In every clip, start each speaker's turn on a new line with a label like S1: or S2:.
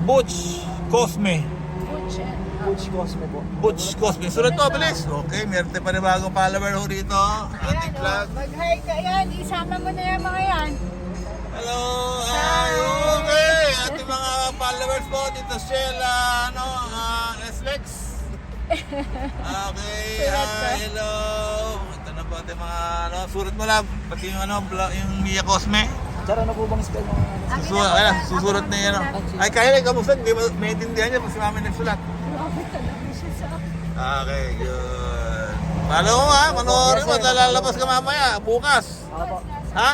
S1: Butch Cosme.
S2: Butch and
S3: Butch Cosme po.
S1: Butch Cosme. Sunod to, bilis. Okay, meron tayo panibagong follower ho rito. Ating vlog.
S2: mag-hi ka yan. Isama mo na yung mga yan.
S1: Hello! Okay! Ating mga followers po dito Sheila, SLEX. Okay, hello! Ito na po ating mga, surat mo lang. Pati yung, yung Mia Cosme.
S3: Sir, ano po bang spell ng
S1: Susurat na yan. Ay, kaya lang kamusta. Hindi mo maintindihan niya pag si mami nagsulat. Okay, good. Paano ko nga, panoorin mo, lalabas ka mamaya, bukas.
S3: Ako po.
S1: Ha?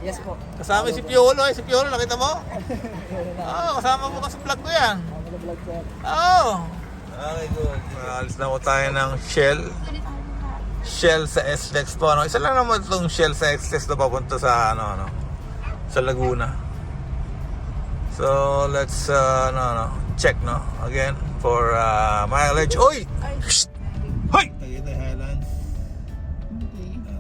S3: Yes po.
S1: Kasama si Piolo, si Piolo, nakita mo? Oo, kasama bukas sa vlog ko yan.
S3: Vlog sir.
S1: Oo. Okay, good. Alis na ko tayo ng Shell. Shell sa SLEX po. Isa lang naman itong Shell sa SLEX na papunta sa, sa Laguna. So, let's, check, again, for mileage. Oy! Hoy! Tagaytay Highlands.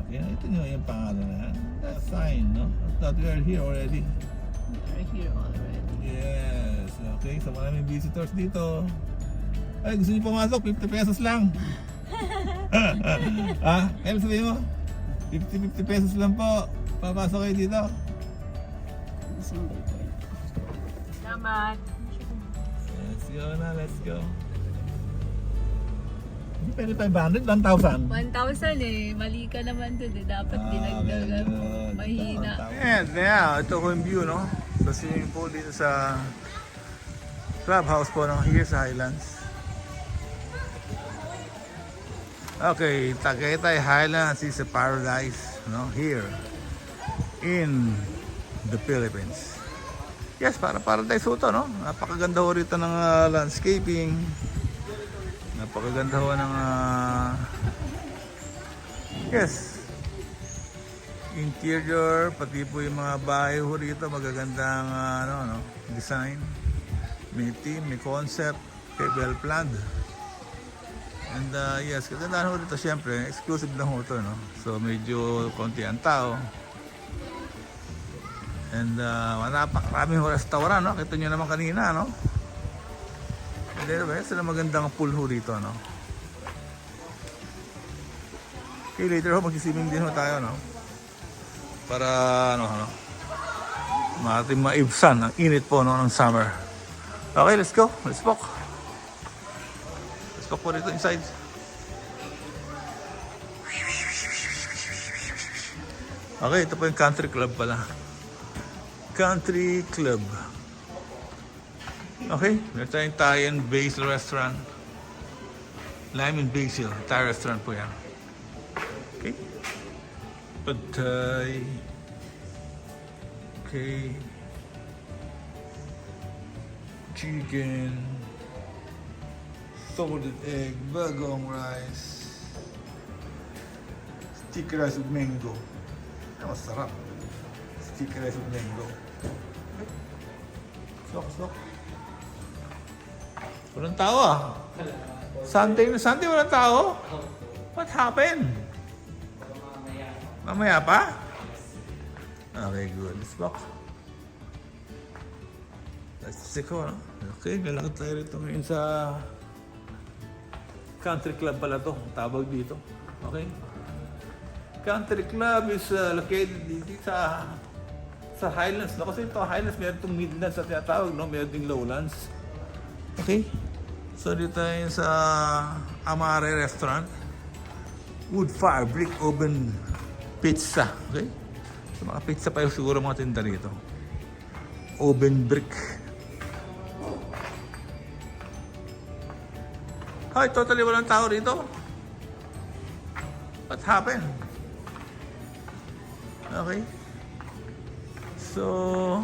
S1: Okay, ito nyo yung pangalan na yan. That's fine, no? That we are here already.
S2: We're here already.
S1: Yes, okay. So maraming visitors dito. Ay, gusto niyo pumasok? 50 pesos lang. Kaya sabihin mo? 50 pesos lang po. Papasok kayo dito.
S2: Salamat.
S1: Let's go na, let's go. Hindi pwede 500, 1,000.
S2: 1,000 eh. Mali ka naman dun eh. Dapat dinagdagan mo. Mahina.
S1: And now, ito ko yung view, no? So swimming pool dito sa clubhouse po, no? Here sa Highlands. Okay, Tagaytay Highlands is a paradise, no? Here in the Philippines. Yes, para paradise ho to, no? Napakaganda ho rito ng landscaping. Napakaganda ho ng yes, interior, pati po yung mga bahay ho rito, magagandang design. May team, may concept, okay, well planned. And yes, kagandahan ho rito, syempre, exclusive lang ho to, no? So medyo konti ang tao. And napakaraming restaurant, no? Kita nyo naman kanina, no? And then, sila magandang pool ho rito, no? Okay, later ho, mag-swimming din ho tayo, no? Para, ating maibsan ang init po, no, ng summer. Okay, let's go. Let's walk. Let's walk po dito inside. Okay, ito po yung country club pala. Country Club. Okay, meron tayong Thai and Basil restaurant. Lime and Basil, Thai restaurant po yan. Okay. Pad Thai. Okay. Chicken. Salted egg, bagong rice. Sticky rice with mango. Masarap. Sticky rice with mango. Sok. Walang tao Sunday walang tao? What happened? Mamaya pa? Okay, good. Let's walk. Let's go, no? Okay, lalakad tayo rito ngayon sa country club pala to. Tawag dito. Okay? Country club is located dito sa Highlands, no? Kasi ito Highlands, meron itong Midlands at tinatawag, no? Meron ding Lowlands. Okay? So dito tayo sa Amare Restaurant. Wood fire, brick oven pizza. Okay? So mga pizza pa yung siguro mga tinda rito. Oven brick. Hi, totally walang tao rito. What happened? Okay. So,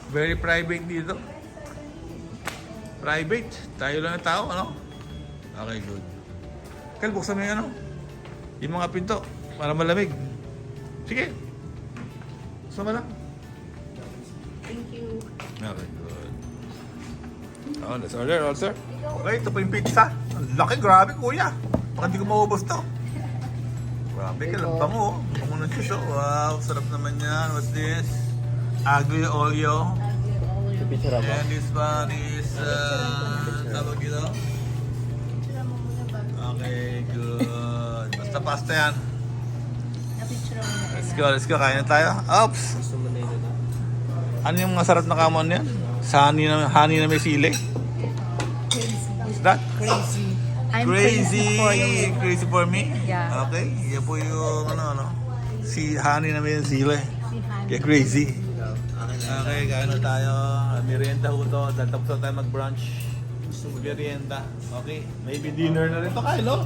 S1: very private dito. Private. Tayo lang ang tao, ano? Okay, good. Kaya buksan mo yung yung mga pinto para malamig. Sige. Buksan mo lang.
S2: Thank you.
S1: Okay, good. Oh, let's order also. Okay, ito po yung pizza. Ang laki, grabe kuya. Baka hindi ko maubos to. Grabe ka lang, bango. Bango ng cheese. Wow, sarap naman yan. What's this? Aglio olio.
S3: Picture ako.
S1: And this one is, tawag dito?
S2: Picture mo muna bago.
S1: Okay, good. Basta pasta yan.
S2: Na-picture mo na.
S1: Let's go, kain na tayo. Oops!
S3: Gusto mo na yun na?
S1: Ano yung masarap na kamon yan? Sa honey na may sili? What's that?
S2: Crazy. I'm
S1: Crazy!
S2: crazy for you.
S1: Crazy for me?
S2: Yeah.
S1: Okay, yan po yung si honey na may sili.
S2: Si Han.
S1: Kaya crazy. Okay, kain na tayo. Merienda ho to. Dahil tapos na tayo mag-brunch. Merienda. Okay, maybe dinner na rin to kain, no?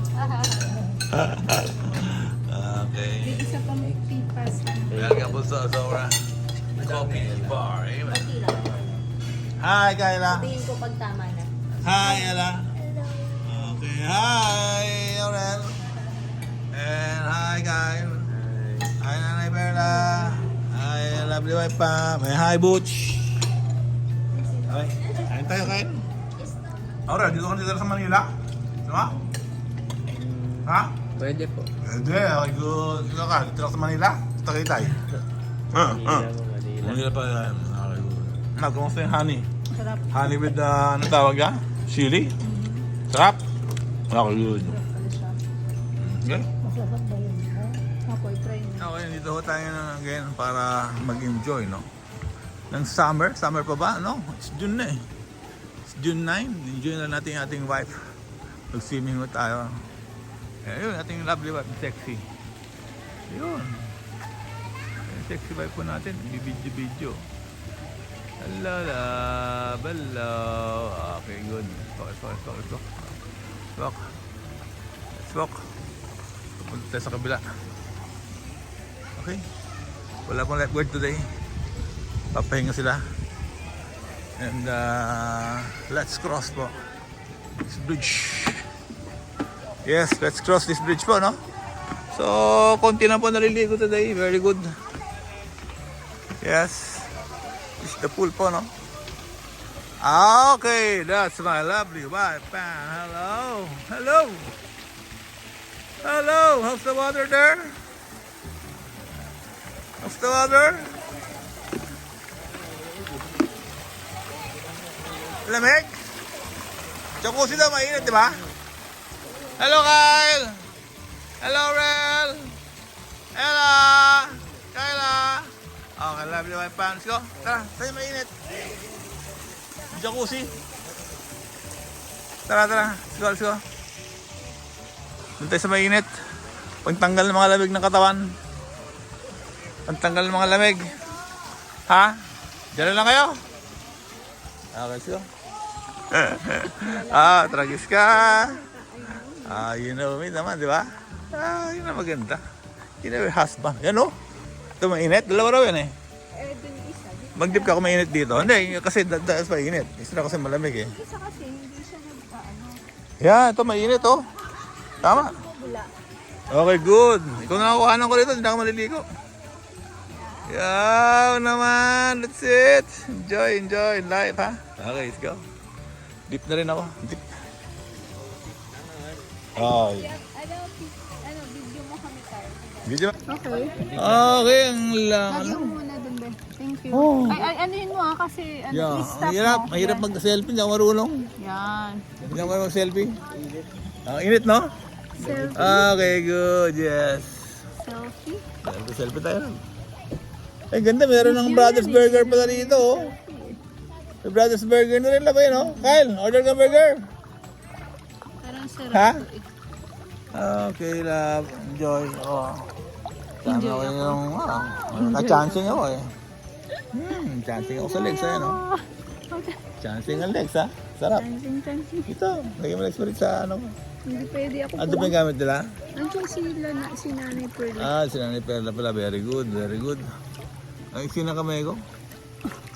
S1: Okay.
S2: Isa pang pipas.
S1: Welcome po sa Azora Coffee Bar. Amen. Hi, Kayla.
S2: Tingin ko pag tama na.
S1: Hi, Ella. Okay, hi, Aurel. And hi, Kyle. Hi, Nanay Perla. Hi, lovely wife pa. May hi, Butch. Okay, kain tayo, kain. Aurel, dito ka nila sa Manila? Diba? Ha?
S3: Pwede po.
S1: Hindi, okay, good. Dito ka, dito ka sa Manila? Sa Tagaytay. Manila pa yan. Okay, good. Kumusta yung honey?
S2: Sarap.
S1: Honey with, ano tawag yan? Chili? Sarap? Okay, good. Okay?
S2: Masarap ba yun? Ako, try mo.
S1: Okay, dito ho tayo na again para mag-enjoy, no? Ng summer. Summer pa ba? No? It's June na eh. It's June 9. Enjoy na natin yung ating wife. Mag-swimming ho tayo. Ayun, ating lovely wife, sexy. Ayun. Yung sexy wife po natin. Bibidyo-bidyo. Hello, love. Hello. Okay, good. Let's walk. Let's walk. Punta tayo sa kabila. Okay. Wala pong lifeguard today. Papahinga sila. And let's cross po this bridge. Yes, let's cross this bridge po, no? So, konti na po naliligo today. Very good. Yes. This is the pool po, no? Okay, that's my lovely wife. Hello. Hello. Hello. How's the water there? How's the water? Lamig? Jacuzzi daw, mainit, di ba? Hello, Kyle! Hello, Rel! Ella! Kyla! Okay, lovely wife pa. Let's go. Tara, tayo mainit. Jacuzzi. Tara. Let's go. Doon tayo sa mainit. Pagtanggal ng mga lamig ng katawan. Pagtanggal ng mga lamig. Ha? Diyan lang kayo? Okay, let's go. Tragis ka. You know me naman, di ba? Yun na maganda. You know your husband. Yan o. Ito mainit. Dalawa raw yan eh.
S2: Dun isa.
S1: Mag-dip ka kung mainit dito. Hindi, kasi that's mainit. Isa kasi malamig eh.
S2: Isa kasi, hindi siya nagkaano.
S1: Yan, ito mainit oh. Tama.
S2: Wala.
S1: Okay, good. Ikaw nakakuhanan ko rito, hindi ako maliligo. Yaw naman. That's it. Enjoy life, ha? Okay, let's go. Dip na rin ako. Dip. Oh,
S2: Video mo kami tayo.
S1: video.
S2: Okay.
S1: Okay, ang lang.
S2: Lagi mo muna dun, be. Thank you.
S1: Oh.
S2: Ay, anuhin mo kasi,
S1: Yeah,
S2: i-stop
S1: mahirap
S2: mo.
S1: mag-selfie, hindi ako marunong.
S2: Yan.
S1: Hindi ako marunong mag-selfie. Init, no?
S2: Selfie.
S1: Okay, good, yes.
S2: Selfie.
S1: Selfie tayo lang. Ay, ganda, meron ng Brothers Burger pala dito, oh. May Brothers Burger na rin lang ba yun, oh? Kyle, order ka burger.
S2: Parang sarap.
S1: Ha? Okay, love. Enjoy. Oh.
S2: Enjoy
S1: ako.
S2: ako.
S1: Yung, naka-chancing ako eh. Chancing ako sa legs, ayan, oh.
S2: Okay.
S1: Chancing ang legs, ha? Sarap.
S2: Chancing.
S1: Ito, lagyan mo legs pa rin sa ano.
S2: Hindi pwede ako
S1: Ano ba yung gamit nila?
S2: Nandiyan si Nanay Pearl.
S1: Si Nanay Perla pala. Very good, very good. Ay, sino kamay ko?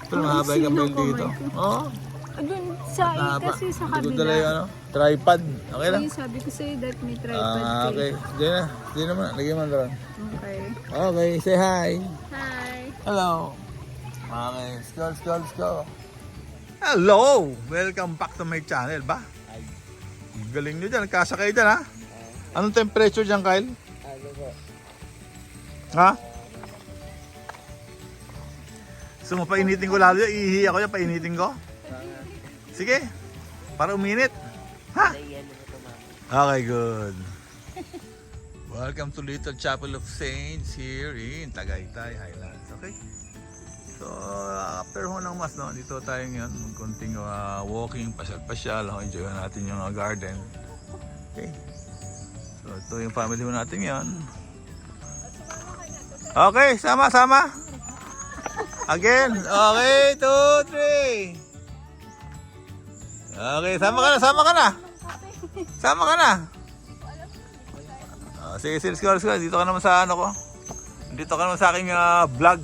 S1: Pero mahaba yung kamay dito. Oo.
S2: Doon sa kasi sa
S1: Hindi ko dala yung
S2: kabila.
S1: ano, tripod. Okay lang?
S2: Yung sabi ko sa'yo that may tripod
S1: Okay. Diyan na. Diyan naman. Lagyan mo na ron.
S2: Okay.
S1: Okay, say hi.
S2: Hi.
S1: Hello. Okay, let's go. Hello! Welcome back to my channel ba? Galing nyo dyan. Kasa kayo dyan, ha? Anong temperature dyan, Kyle?
S3: Ano po?
S1: Ha? So, painitin ko lalo yun. Ihihi ako yan, painitin ko. Sige, para uminit. Ha? Okay, good. Welcome to Little Chapel of Saints here in Tagaytay Highlands. Okay? So, after ho ng mas, no, dito tayo ngayon. Mag-continue walking, pasyal-pasyal. Enjoy natin yung garden. Okay? So, ito yung family mo natin yan. Okay, sama-sama. Again. Okay, 2, 3. Okay, sama ka na, sama ka na. Sama ka na. Sige, let's go. Dito ka naman sa ano ko. Dito ka naman sa aking vlog.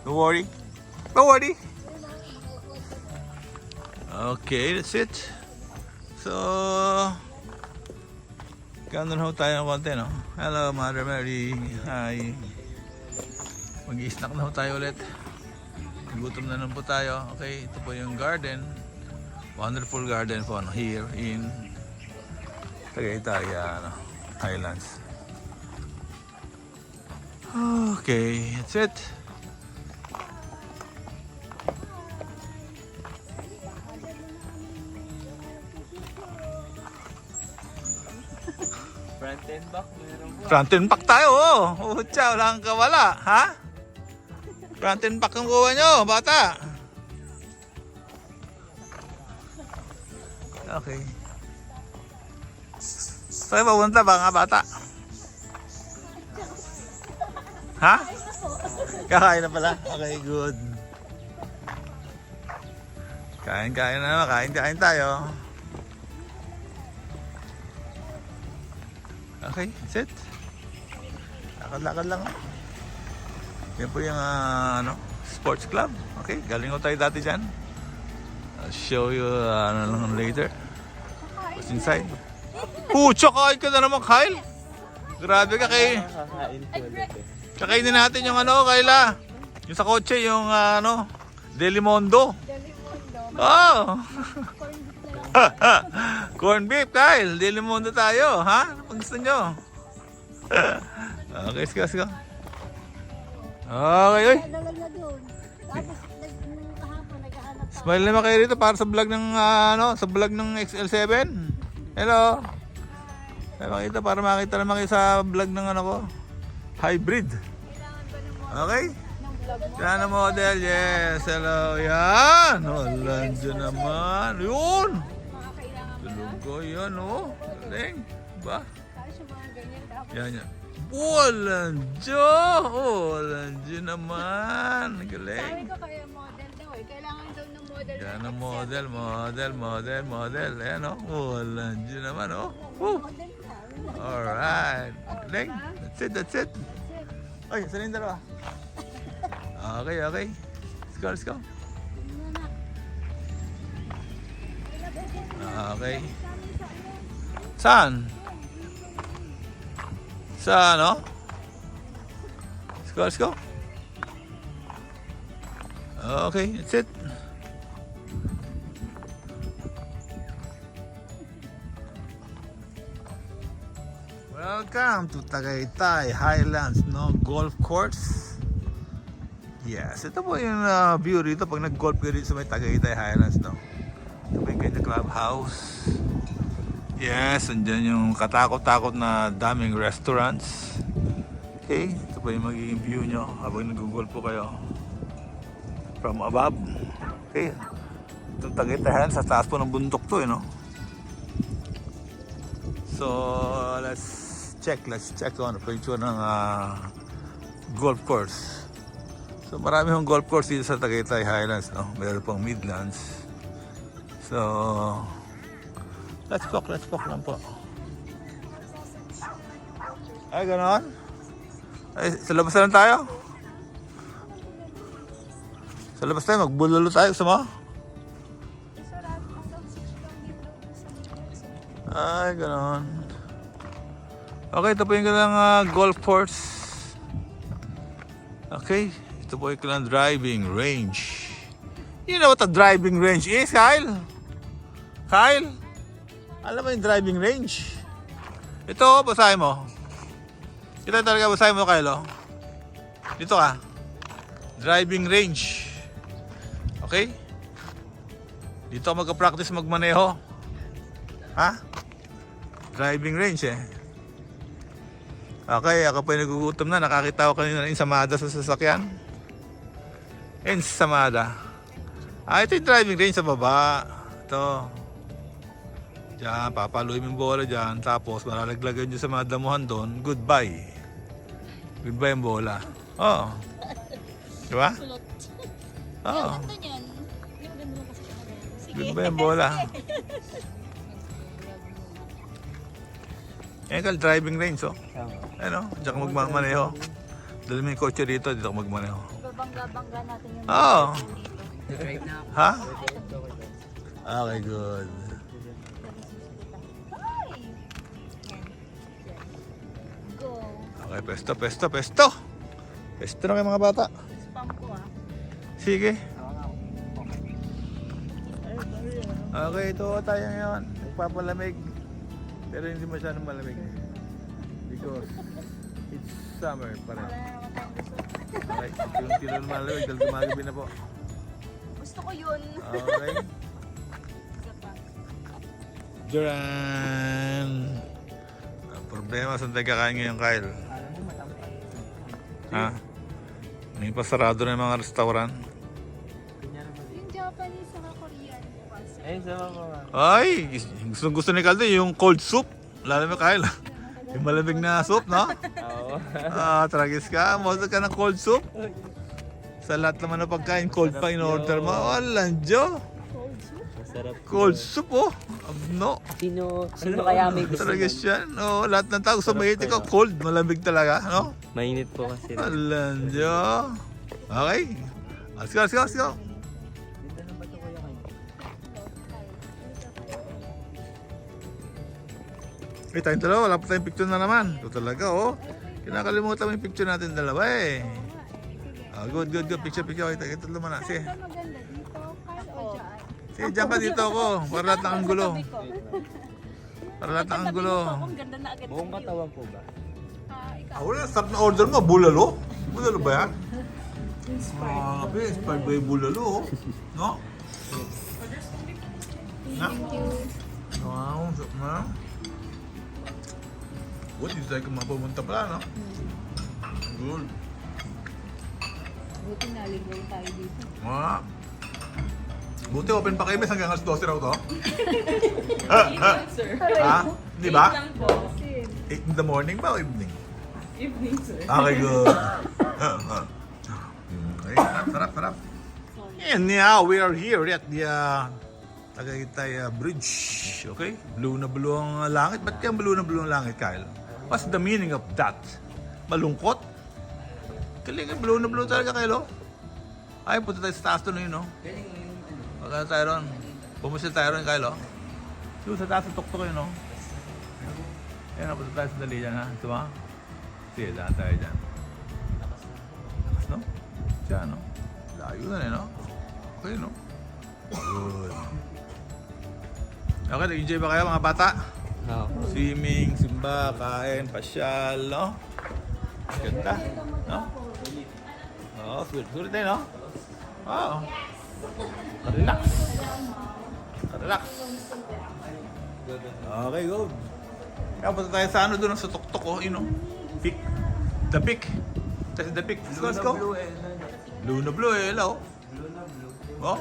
S1: Don't worry. Don't worry. Okay, that's it. So, gano'n ho tayo ng konti, no? Hello, Mother Mary. Hi. Mag-i-snack na ho tayo ulit. Gutom na lang po tayo. Okay, ito po yung garden. Wonderful garden po no, here in Tagaytay Highlands. Okay, that's it.
S3: Front and back, meron po.
S1: Front and back tayo, oh. Utsa, wala kang kawala, ha? Front and back ang kuha nyo, bata. Okay. Saan papunta ba nga bata? Ha? Kakain na pala? Okay, good. Kain na naman. Kain tayo. Okay, that's it. Lakad-lakad lang. Yan po yung sports club. Okay, galing ko tayo dati dyan. I'll show you later. What's inside? Pucha, kain ka na naman, Kyle. Grabe ka kay. Kakainin natin yung Kayla. Yung sa kotse, yung Delimondo. Oh. Corn beef, Kyle. Delimondo tayo, ha? Pag gusto nyo. Okay, let's go. Okay, oy. Smile naman kayo dito para sa vlog ng sa vlog ng XL7. Hello. Makita para makita naman kayo sa vlog ng ko. Hybrid. Okay? Yan ang model. Yes. Hello. Yan. Walang dyan naman. Yun. Tulugo yan, oh. Galing. Ba? Yan. Walang dyan. Walang dyan naman. Galing.
S2: Sabi ko kaya model daw eh. Kailangan daw ng model.
S1: Yan ang model. Ayan, oh. Walang dyan naman, oh. Woo. Alright. Galing. That's it. Ay, saan yung dalawa? Okay. Let's go. Okay. Saan? Sa ano? Let's go. Okay, that's it. Welcome to Tagaytay Highlands golf course. Yes, ito po yung view dito pag nag-golf kayo dito sa may Tagaytay Highlands, no. Ito po yung kanya clubhouse. Yes, andyan yung katakot-takot na daming restaurants. Okay, ito po yung magiging view nyo habang nag-golf po kayo from above. Okay, itong Tagaytay Highlands sa taas po ng bundok to, no. So, let's check on the picture ng golf course. So, marami hong golf course dito sa Tagaytay Highlands, no? Meron pang Midlands. So, let's cook lang po. Ay, ganoon? Ay, sa labas na lang tayo? Sa labas tayo, magbulalo tayo, gusto mo? Ay, ganoon. Okay, ito po yung kailang golf course. Okay, ito po yung kailang driving range. You know what a driving range is, Kyle? Kyle? Alam mo yung driving range? Ito, basahin mo. Ito talaga basahin mo, Kyle. Dito ka. Driving range. Okay? Dito ako magka-practice magmaneho. Ha? Driving range eh. Okay, ako pa yung nagugutom na. Nakakita ko kanina ng Ensamada sa sasakyan. Ensamada. Ito yung driving range sa baba. Ito. Diyan, papaluin mo yung bola dyan. Tapos, malalaglagan nyo sa mga damuhan doon. Goodbye. Goodbye yung bola. Oo. Diba?
S4: Kulot.
S1: Oo.
S4: Ganda niyan. Yung ganda mo kasi talaga. Sige.
S1: Goodbye yung bola. Yan ka, driving range, oh. Ano, diyan ka magmamaneho. Dali mo yung kotse dito, dito ka magmaneho.
S4: Babangga-bangga natin yung
S1: Oo.
S4: dito.
S3: Drive na ako.
S1: Ha? Okay, good.
S4: Ay! Yan. Go.
S1: Okay, pesto. Pesto na kayo mga bata.
S4: Spam ko ah.
S1: Sige. Okay, ito tayo ngayon. Nagpapalamig. Pero hindi masyadong malamig. Because it's summer pa rin.
S4: Wala na naman tayong gusto.
S1: Okay, yung kilo na malamig dahil gumagabi na po.
S4: Gusto ko yun.
S1: Okay.
S4: Isa pa.
S1: Duran! Ang problema, saan tayo kakain ngayon, Kyle? Ha? Ngayon pa sarado na yung mga restaurant.
S4: Yung Japanese sa Korean bukas.
S3: Ayun sa mga.
S1: Ay! Gusto ni Caldo yung cold soup. Lalo mo, Kyle. Yung malamig na soup, no?
S3: Oo.
S1: Tragis ka. Mosa ka ng cold soup. Sa lahat naman ng pagkain, cold pa in order mo. Walang Diyo.
S3: Masarap.
S1: Cold soup, oh. No.
S3: Sino kaya may gusto
S1: Tragis yan. No, lahat ng tao sa mayit ikaw, cold. Malamig talaga, no?
S3: Mainit po kasi.
S1: Walang Diyo. Okay. Let's go. Eh, tayong dalawa, wala pa tayong picture na naman. Ito talaga, oh. Kinakalimutan mo yung picture natin dalawa, eh. Good. Picture. Ito naman na. Sige.
S2: Saan maganda dito? Kyle o dyan?
S1: Sige, dyan ka dito ako. Para lahat ng anggulo. Para lahat ng anggulo.
S4: Ang ganda na agad.
S3: Buong katawan po ba?
S1: Ah, wala. Start na order mo. Bulalo? Bulalo ba yan? Grabe. Inspired by bulalo, oh. No?
S2: Thank you.
S1: Wow, sarap na. Good, hindi tayo mapupunta pala, no? Good.
S2: Buti naligaw tayo dito.
S1: Buti open pa kayo, mes, hanggang alas 12 raw to.
S2: Sir.
S1: Ha? Di ba?
S2: Po.
S1: 8 in the morning ba o evening?
S2: Evening, sir.
S1: Okay, good. Okay, sarap. And now, we are here at the Tagaytay Bridge. Okay? Blue na blue ang langit. Ba't kaya blue na blue ang langit, Kyle? What's the meaning of that? Malungkot? Kalingan, blue na blue talaga, Kyle, oh. Ay, punta tayo sa taas doon yun, no? Punta tayo ron. Pumusil tayo ron, Kyle, oh. Doon sa taas ng tuktok yun, no? Ayan, punta tayo sa dali dyan, ha? Ito ba? Sige, daan tayo dyan. Lakas, no? Diyan, no? Layo na, no? Okay, no? Good. Okay, nag-enjoy ba kayo, mga bata?
S3: Oo.
S1: Swimming, simba, kain, pasyal, no? Ganda, no? Oo, sulit tayo, no? Oo. Relax. Okay, good. Kaya punta tayo sa ano doon, sa tuktok, oh, yun, no? Peak. The peak. That's the peak. Let's go. Blue na blue, eh, hello. Oh.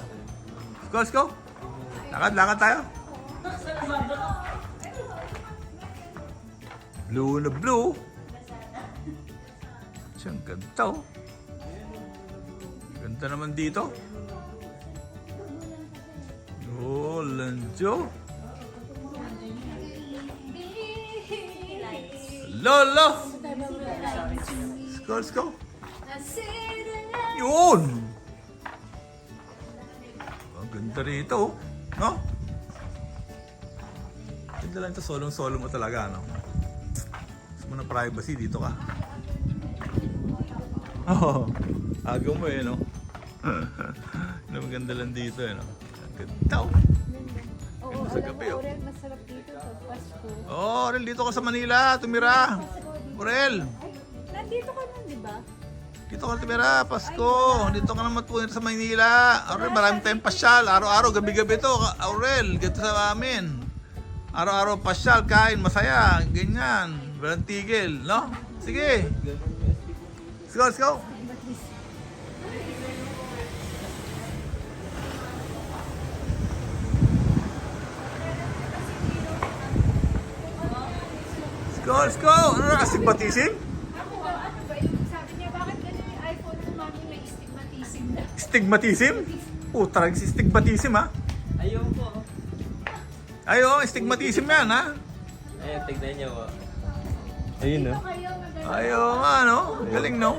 S1: Let's go. Lakad tayo. Blue na blue. Siyang ganda, oh. Ganda naman dito. Oh, Lanjo. Lolo. Let's go. Yun. Ang ganda rito, oh. No? Ganda lang ito, solong-solo mo talaga, no? Gusto mo ng privacy, dito ka. Oh, agaw mo eh, no? Maganda lang dito, eh, no? Ang ganda, oh.
S2: Oo,
S1: Sa
S2: alam
S1: gabi,
S2: mo,
S1: oh.
S2: Aurel, masarap dito sa Pasko.
S1: Oh, Orel, dito ka sa Manila, tumira. Orel.
S2: Nandito ka nun, di ba?
S1: Dito ka Timera, Pasko. Dito ka naman po sa Maynila. Aurel, maraming tayong pasyal. Araw-araw, gabi-gabi to. Aurel, dito sa amin. Araw-araw pasyal, kain, masaya. Ganyan. Walang tigil, no? Sige. Let's go, let's go. Let's go, let's go. Ano na, astigmatism?
S4: Ako daw, ano ba yun? Sabi niya, bakit ganun yung iPhone mo, mami, may stigmatism na.
S1: Stigmatism? Talagang si stigmatism, ha?
S3: Ayaw po.
S1: Ayo, stigmatism yan, ha?
S3: Ayun, tignan niyo po. Ayun, no?
S4: Kayo, maganda.
S1: Ayo nga, no? Galing, no?